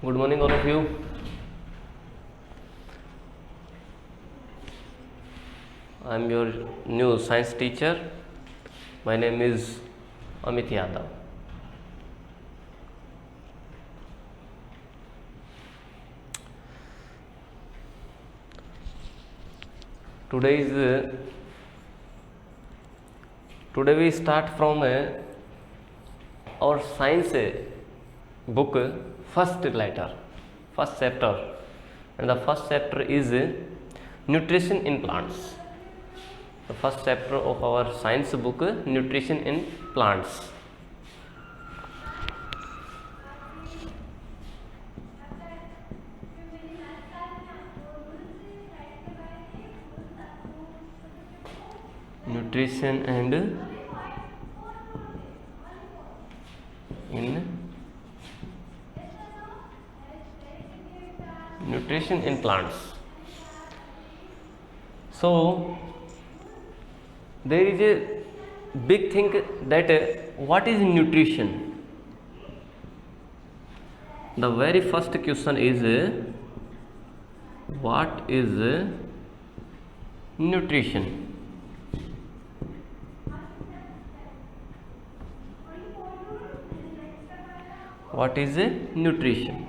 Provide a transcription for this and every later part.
Good morning, all of you. I am your new science teacher. My name is Amit Yadav. Today we start from our science book first chapter, and the first chapter is nutrition in plants. The first chapter of our science book, nutrition in plants. Nutrition and nutrition in plants. So there is a big thing that what is nutrition? The very first question is what is nutrition? What is nutrition?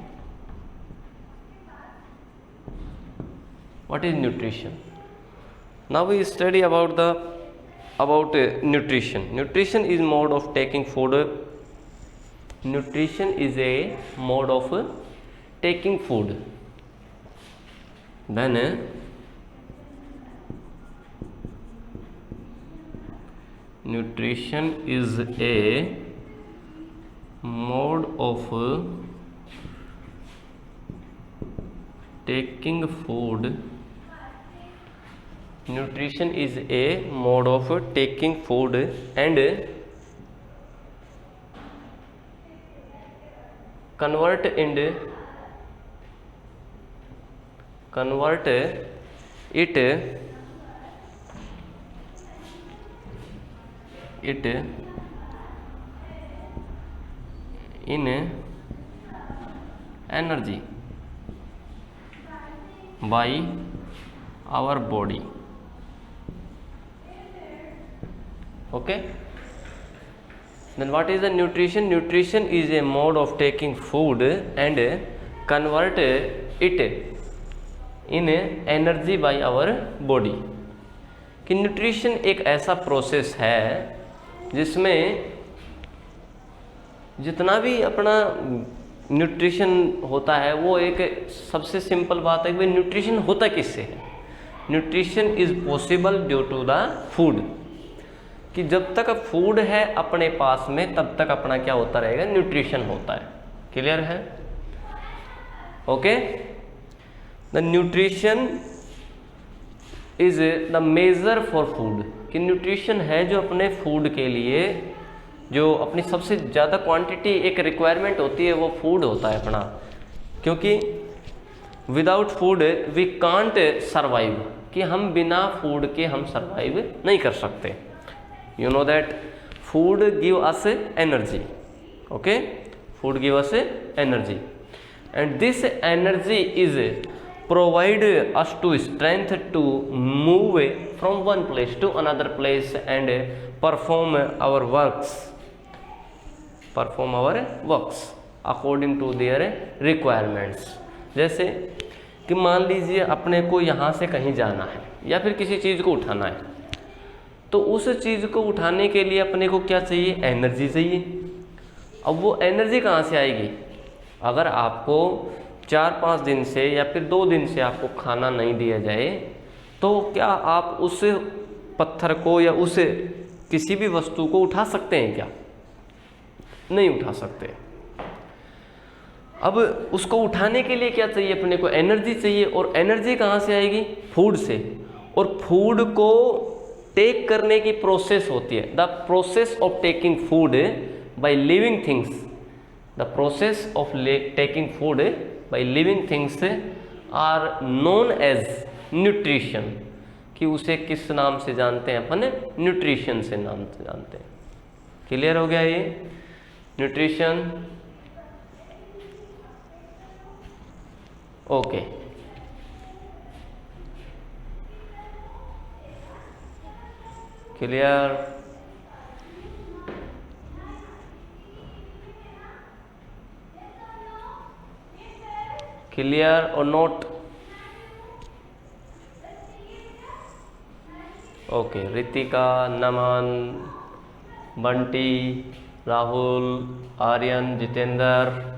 What is nutrition? Now we study about nutrition. Nutrition is mode of taking food. Nutrition is a mode of taking food. Then nutrition is a mode of taking food. Nutrition is a mode of taking food and convert it in energy by our body. Okay, then what is the nutrition? Nutrition is a mode of taking food and convert it in energy by our body. कि nutrition एक ऐसा process है जिसमें जितना भी अपना nutrition होता है वो एक सबसे सिंपल बात है कि न्यूट्रिशन होता किससे है. Nutrition is possible due to the food. कि जब तक फूड है अपने पास में तब तक अपना क्या होता रहेगा, न्यूट्रिशन होता है. क्लियर है? Okay. The nutrition is the major for food. कि न्यूट्रिशन है जो अपने फूड के लिए जो अपनी सबसे ज़्यादा क्वांटिटी एक रिक्वायरमेंट होती है वो फूड होता है अपना. क्योंकि without food we can't survive. कि हम बिना फूड के हम सर्वाइव नहीं कर सकते. You know that food give us energy. Okay, food give us energy and this energy is provide us to strength to move from one place to another place and perform our works according to their requirements. जैसे कि मान लीजिए अपने को यहाँ से कहीं जाना है या फिर किसी चीज़ को उठाना है, तो उस चीज़ को उठाने के लिए अपने को क्या चाहिए? एनर्जी चाहिए. अब वो एनर्जी कहाँ से आएगी? अगर आपको 4-5 दिन से या फिर 2 दिन से आपको खाना नहीं दिया जाए तो क्या आप उस पत्थर को या उस किसी भी वस्तु को उठा सकते हैं क्या? नहीं उठा सकते. अब उसको उठाने के लिए क्या चाहिए? अपने को एनर्जी चाहिए. और एनर्जी कहाँ से आएगी? फूड से. और फूड को टेक करने की प्रोसेस होती है. The process of taking food by living things. The process of taking food by living things are known as nutrition. कि उसे किस नाम से जानते हैं अपन? न्यूट्रिशन से नाम से जानते हैं. क्लियर हो गया ये? Nutrition okay, clear? क्लियर और note? Okay, Ritika, Naman, Bunty, Rahul, Aryan, Jitendra,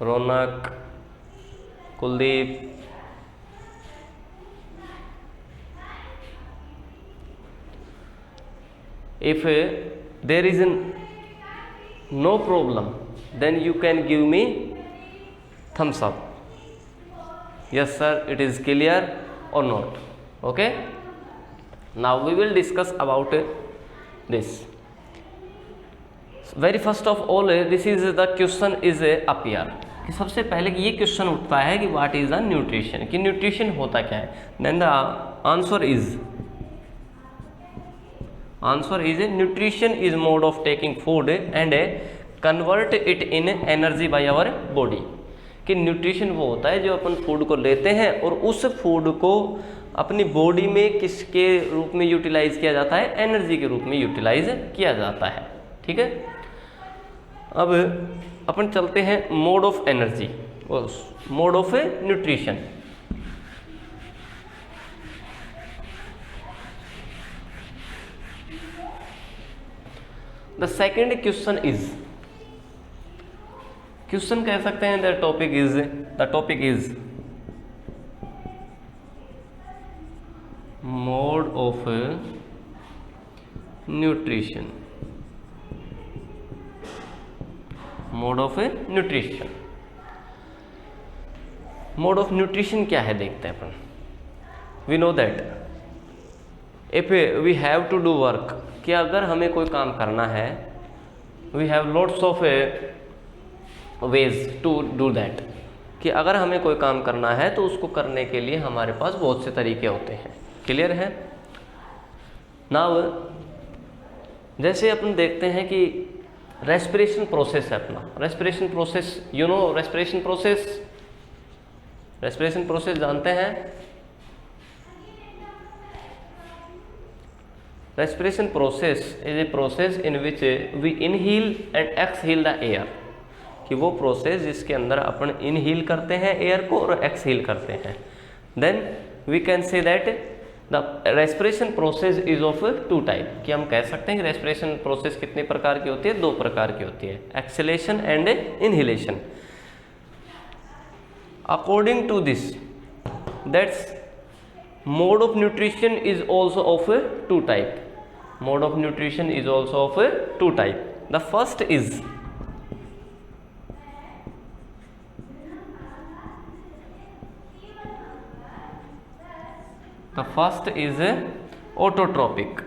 Raunak, Kuldeep, if there is no problem then you can give me thumbs up. Yes sir, it is clear or not? Okay, now we will discuss about this. Very first of all, this is the question is appear कि सबसे पहले ये question उठता है कि what is the nutrition, कि nutrition होता क्या है. Then the answer is nutrition is mode of taking food and convert it in energy by our body. कि न्यूट्रिशन वो होता है जो अपन फूड को लेते हैं और उस फूड को अपनी बॉडी में किसके रूप में यूटिलाइज किया जाता है, एनर्जी के रूप में यूटिलाइज किया जाता है. ठीक है, अब अपन चलते हैं mode of energy, mode of nutrition. The second question is, question कह सकते हैं the topic is mode of nutrition. Mode of nutrition, mode of nutrition क्या है देखते हैं अपन. We know that if we have to do work, कि अगर हमें कोई काम करना है, we have lots of ways to do that. कि अगर हमें कोई काम करना है तो उसको करने के लिए हमारे पास बहुत से तरीके होते हैं. क्लियर है? नाउ जैसे अपन देखते हैं कि रेस्पिरेशन प्रोसेस है अपना, respiration process, you know respiration process, respiration process जानते हैं? Respiration process is a process in which we inhale and exhale the air. कि वो प्रोसेस जिसके अंदर अपन इनहील करते हैं एयर को और एक्सहील करते हैं. Then we can say that the respiration process is of two type. कि हम कह सकते हैं कि रेस्पिरेशन प्रोसेस कितने प्रकार की होती है, दो प्रकार की होती है, exhalation and inhalation. According to this that's mode of nutrition is also of two type. Mode of nutrition is also of two type. The first is autotropic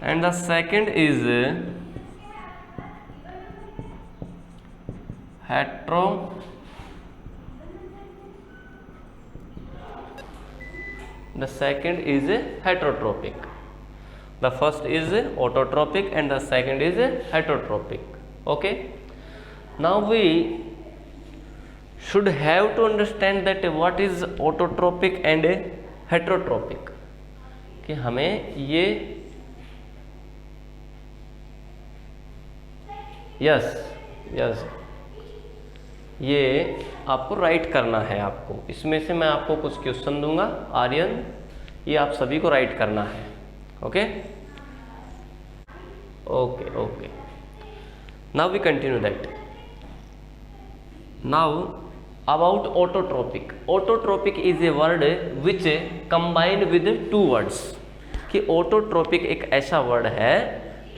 and the second is heterotropic. The first is autotropic and the second is heterotropic. Okay, now we should have to understand that what is autotropic and heterotrophic. कि हमें ये yes ये आपको right करना है. आपको इसमें से मैं आपको कुछ क्वेश्चन दूंगा आर्यन, ये आप सभी को राइट करना है. Okay okay okay, now we continue that. Now about autotropic. Autotropic is a word which combined with two words. कि autotropic एक ऐसा वर्ड है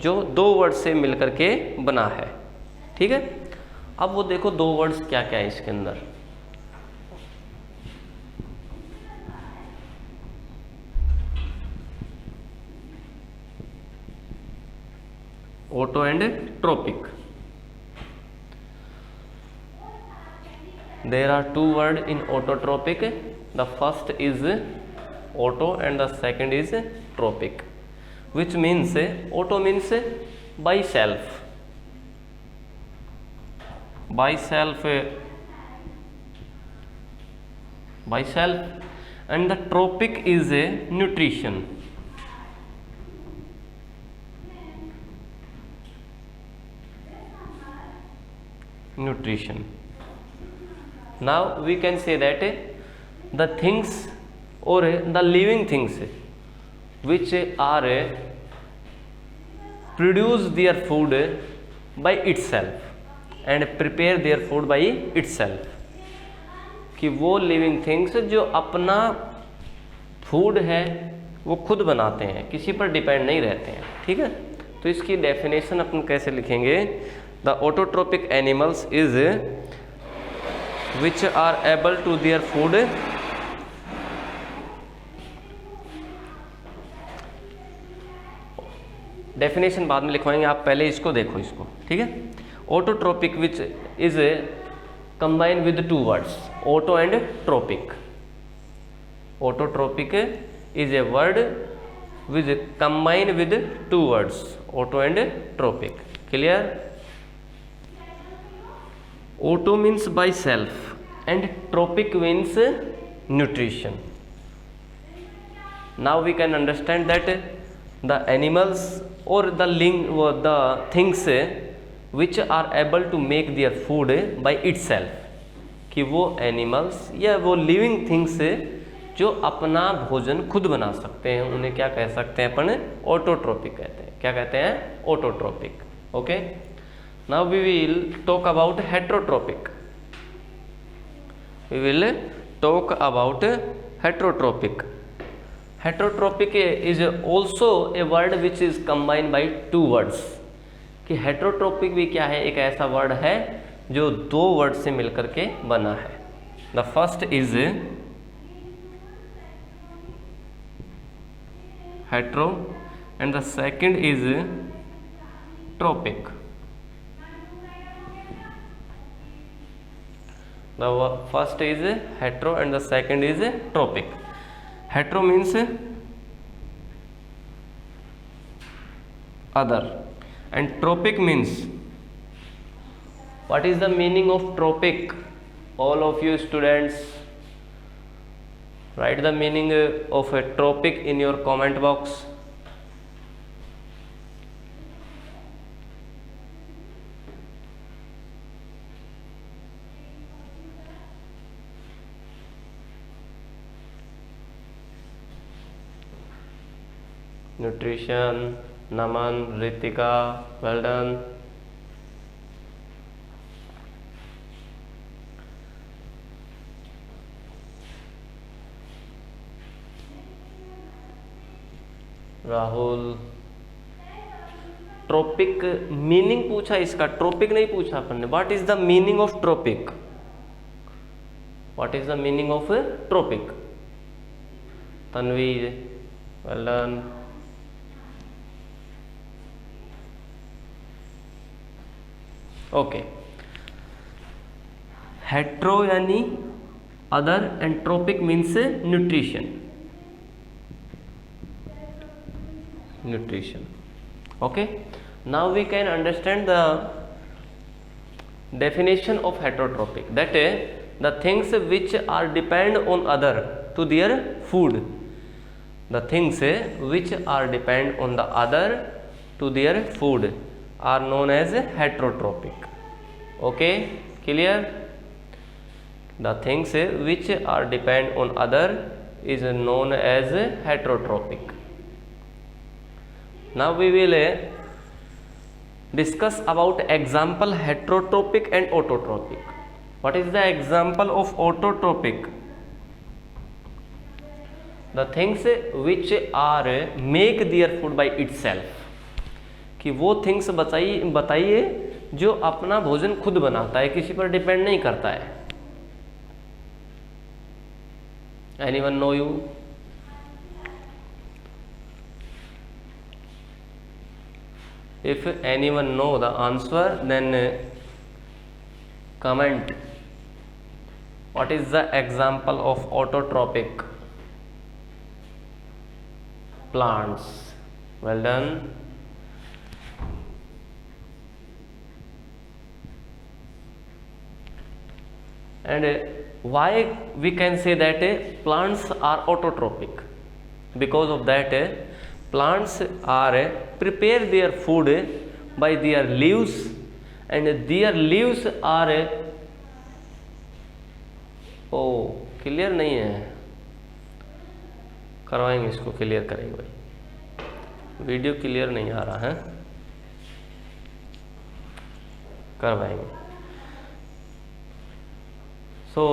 जो दो वर्ड से मिलकर के बना है. ठीक है, अब वो देखो दो वर्ड्स क्या क्या है इसके अंदर. Auto and trophic. There are two words in autotropic. The first is auto and the second is tropic, which means auto means by self. By self by self, and the tropic is a nutrition. Now we can say that the things or the living things which are produce their food by itself and prepare their food by itself, कि वो living things जो अपना food है वो खुद बनाते हैं, किसी पर डिपेंड नहीं रहते हैं, ठीक है। तो इसकी डेफिनेशन अपन कैसे लिखेंगे, the autotropic animals is which are able to their food definition बाद में लिखवाएंगे, आप पहले इसको देखो इसको, ठीक है। Autotropic which is combine with two words, auto and tropic. Autotropic is a word which combine with two words, auto and tropic, clear. Auto means by self and tropic means nutrition. Now we can understand that the animals or the things which are able to make their food by itself, कि वो animals या वो living things जो अपना भोजन खुद बना सकते हैं उन्हें क्या कह सकते हैं अपन, ऑटोट्रोपिक कहते हैं। क्या कहते हैं, autotropic. Okay, now we will talk about heterotropic. We will talk about heterotropic. Heterotropic is also a word which is combined by two words, कि हेट्रोट्रोपिक भी क्या है, एक ऐसा वर्ड है जो दो वर्ड से मिलकर के बना है। The first is hetero and the second is trophic. The first is hetero and the second is trophic. Hetero means other and tropic means, what is the meaning of tropic? All of you students write the meaning of a tropic in your comment box. Nutrition, Naman, Ritika, well done. Rahul, tropic meaning पूछा इसका, tropic नहीं पूछा अपन ने। What is the meaning of tropic? What is the meaning of tropic? Tanvir, well done. Okay, hetero यानी other and tropic means nutrition. Nutrition, okay. Now we can understand the definition of heterotropic, that the things which are depend on other to their food, the things which are depend on the other to their food are known as heterotropic. Okay, clear? The things which are depend on other is known as heterotropic. Now we will discuss about example heterotropic and autotropic. What is the example of autotropic? The things which are make their food by itself, कि वो things बताइए जो अपना भोजन खुद बनाता है, किसी पर डिपेंड नहीं करता है। Anyone know you? If anyone know the answer, then comment. What is the example of autotropic plants? Well done. and why we can say that plants are autotrophic? Because of that plants are prepare their food by their leaves, and their leaves are clear नहीं है, करवाएंगे इसको, clear करेंगे भाई, video clear नहीं आ रहा है, करवाएंगे। सो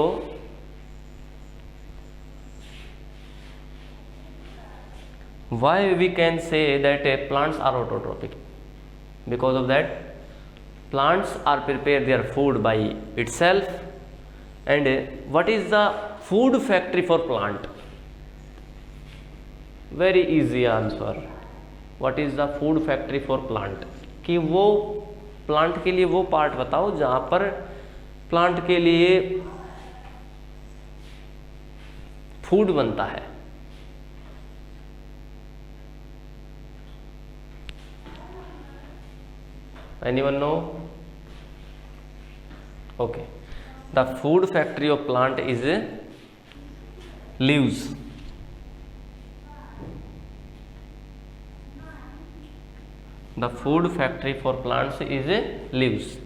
why we can say that plants are autotrophic? Because of that plants are prepare their food by itself. And what is the food factory for plant? Very easy answer. What is the food factory for plant? कि वो plant के लिए वो part बताओ जहां पर plant के लिए फूड बनता है। Anyone know? Okay. The food factory of plant is leaves. The food factory for plants is leaves.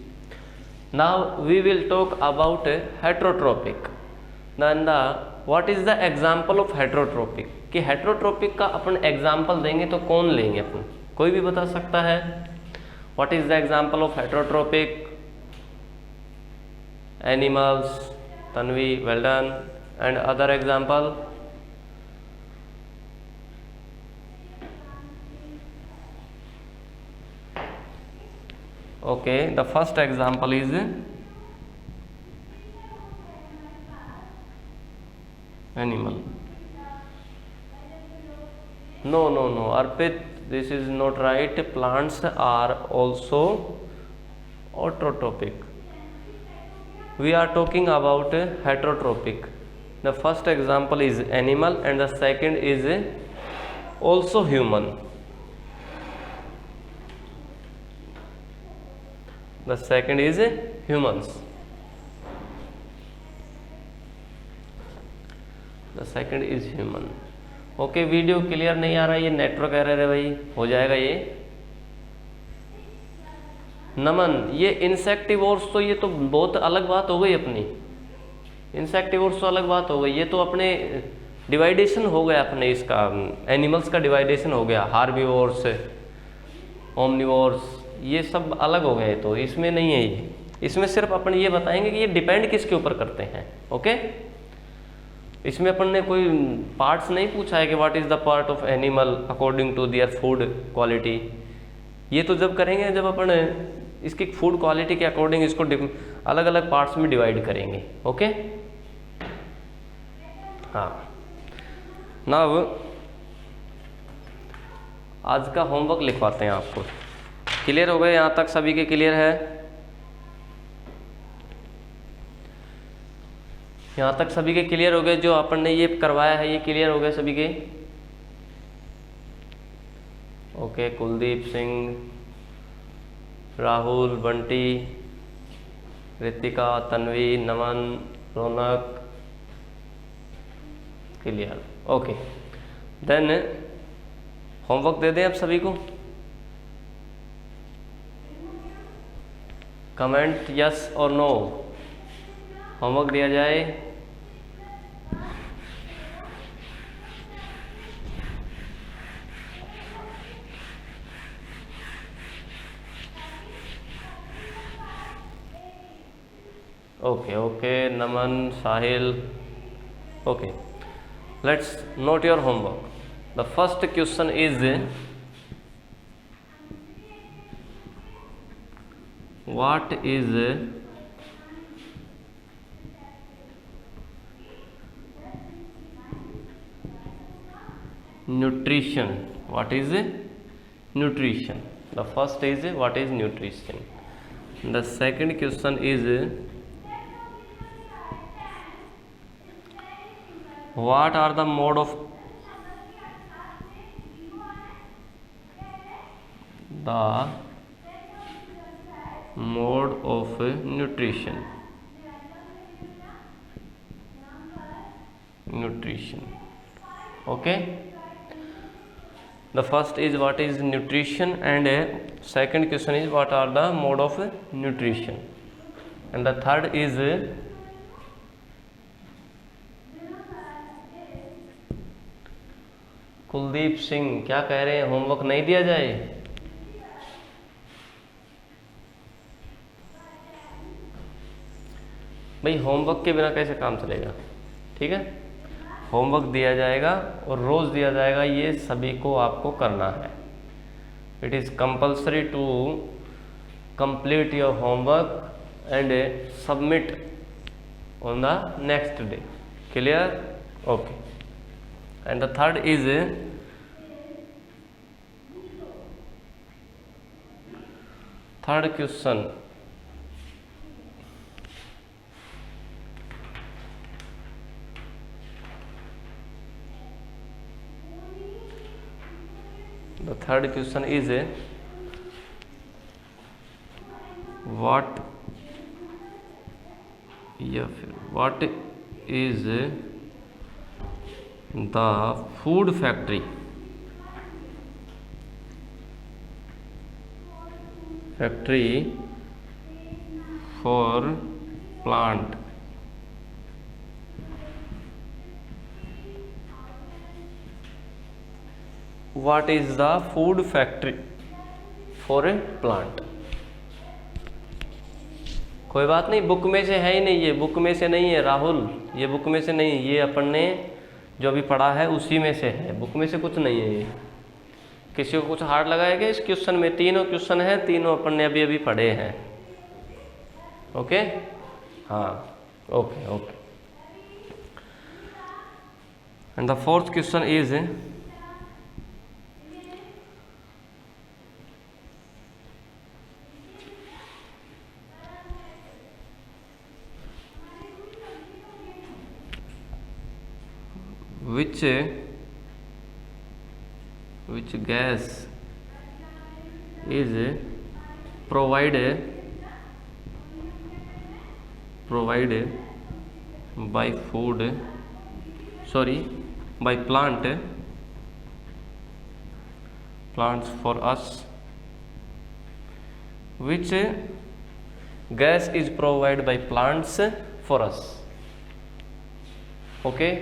Now we will talk about heterotrophic. Then what is the example of heterotrophic? कि heterotrophic का अपन example देंगे तो कौन लेंगे अपन, कोई भी बता सकता है? What is the example of heterotrophic? Animals. Tanvi, well done. And other example? Okay, the first example is animal. No, Arpit, this is not right. Plants are also autotrophic. We are talking about heterotrophic. The first example is animal and the second is also human. The second is humans. The second is human. Okay, video clear नहीं आ रहा है, ये network error है भाई, हो जाएगा ये। नमन, ये इंसेक्टिवोर्स तो ये तो बहुत अलग बात हो गई अपनी, इंसेक्टिवोर्स तो अलग बात हो गई, ये तो अपने डिवाइडेशन हो गया अपने इसका, एनिमल्स का डिवाइडेशन हो गया, हार्बिवोर्स, ओमनिवोर्स, ये सब अलग हो गए, तो इसमें नहीं है ये। इसमें सिर्फ अपन ये बताएंगे कि ये डिपेंड किसके ऊपर करते हैं। ओके, इसमें अपन ने कोई पार्ट्स नहीं पूछा है कि what is the part of animal according to their food quality. ये तो जब करेंगे जब अपन इसकी फूड क्वालिटी के अकॉर्डिंग इसको अलग अलग पार्ट्स में डिवाइड करेंगे। ओके, हाँ, नाउ आज का होमवर्क लिखवाते हैं आपको। क्लियर हो गए यहाँ तक? सभी के क्लियर है? यहाँ तक सभी के क्लियर हो गए? जो अपन ने ये करवाया है ये क्लियर हो गए सभी के? ओके, कुलदीप सिंह, राहुल, बंटी, रितिका, तन्वी, नमन, रौनक, क्लियर। ओके, देन होमवर्क दे दें अब सभी को। कमेंट यस और नो, होमवर्क दिया जाए। Okay, Naman, Sahil, okay, let's not your homework. The first question is what is nutrition? What is nutrition? The first is what is nutrition. The second question is what are the mode of nutrition? nutrition. Okay, the first is what is nutrition, and second question is what are the mode of nutrition, and the third is Kuldeep Singh क्या कह रहे हैं, homework नहीं दिया जाए? भाई homework के बिना कैसे काम चलेगा? ठीक है, होमवर्क दिया जाएगा और रोज़ दिया जाएगा, ये सभी को आपको करना है. It is compulsory to complete your homework and submit on the next day. Clear? Okay. And the third is third question. The third question is what is the food factory for plant? What is the food factory for a plant? कोई बात नहीं, book में से है ही नहीं, ये book में से नहीं है राहुल, ये बुक में से नहीं, ये अपन ने जो अभी पढ़ा है उसी में से है, बुक में से कुछ नहीं है ये. किसी को कुछ हार्ड लगाएगा इस क्वेश्चन में? तीनों क्वेश्चन है, तीनों अपन ने अभी अभी पढ़े हैं. ओके, हाँ, okay okay. And the fourth question is which gas is provided by by plants for us? Which gas is provided by plants for us? Okay,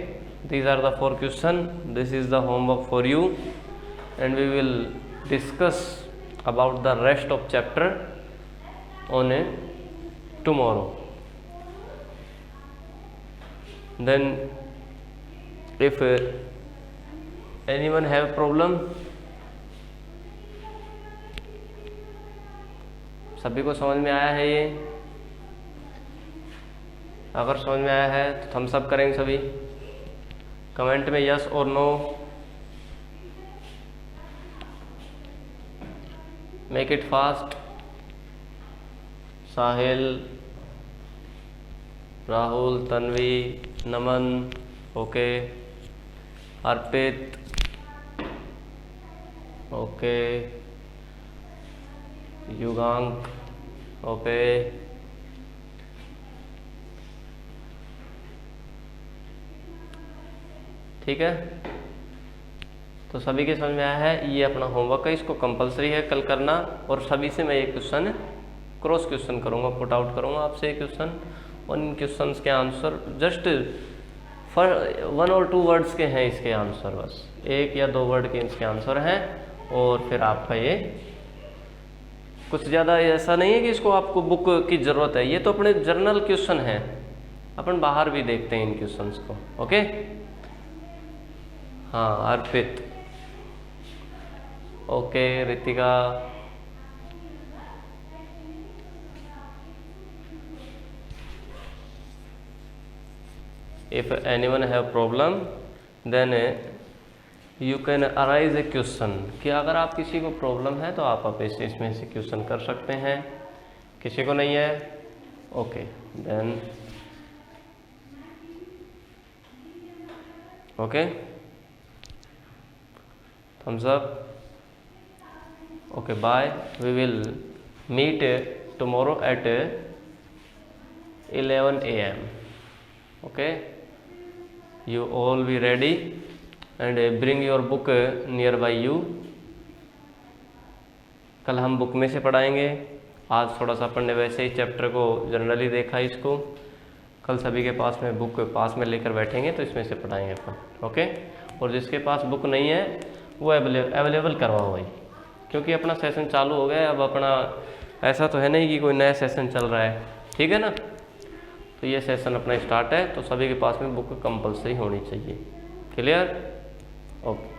these are the 4 questions. This is the homework for you, and we will discuss about the rest of chapter on tomorrow. Then if anyone have problem, सभी को समझ में आया है ये? अगर समझ में आया है तो थम्स अप करेंगे सभी, कमेंट में यस और no. Make it fast. Sahil, Rahul, Tanvi, Naman, okay. Arpit, okay. Yugank, okay. ठीक है, तो सभी के समझ में आया है? ये अपना होमवर्क है, इसको कंपलसरी है कल करना. और सभी से मैं एक क्वेश्चन क्रॉस क्वेश्चन करूँगा, पुट आउट करूँगा आपसे एक क्वेश्चन, और इन क्वेश्चंस के आंसर जस्ट 1 और 2 वर्ड्स के हैं इसके आंसर, बस 1 या 2 वर्ड के इसके आंसर हैं. और फिर आपका ये कुछ ज़्यादा ऐसा नहीं है कि इसको आपको बुक की ज़रूरत है, ये तो अपने जर्नल क्वेश्चन हैं, अपन बाहर भी देखते हैं इन क्वेश्चंस को. ओके, हाँ. Arpit, okay. Ritika, if anyone have problem then you can arise a question, कि अगर आप किसी को प्रॉब्लम है तो आप इसमें से क्वेश्चन कर सकते हैं. किसी को नहीं है? Okay, then okay, thumbs up. Okay, bye. We will meet tomorrow at 11 AM. Okay, you all be ready and bring your book near by you. कल हम बुक में से पढ़ाएंगे, आज थोड़ा सा अपन ने वैसे ही चैप्टर को जनरली देखा इसको, कल सभी के पास में बुक पास में लेकर बैठेंगे तो इसमें से पढ़ाएंगे अपन। ओके, और जिसके पास बुक नहीं है वो अवेलेबल करवाओ भाई, क्योंकि अपना सेशन चालू हो गया है। अब अपना ऐसा तो है नहीं कि कोई नया सेशन चल रहा है, ठीक है ना। तो ये सेशन अपना स्टार्ट है, तो सभी के पास में बुक कंपलसरी होनी चाहिए। क्लियर? ओके।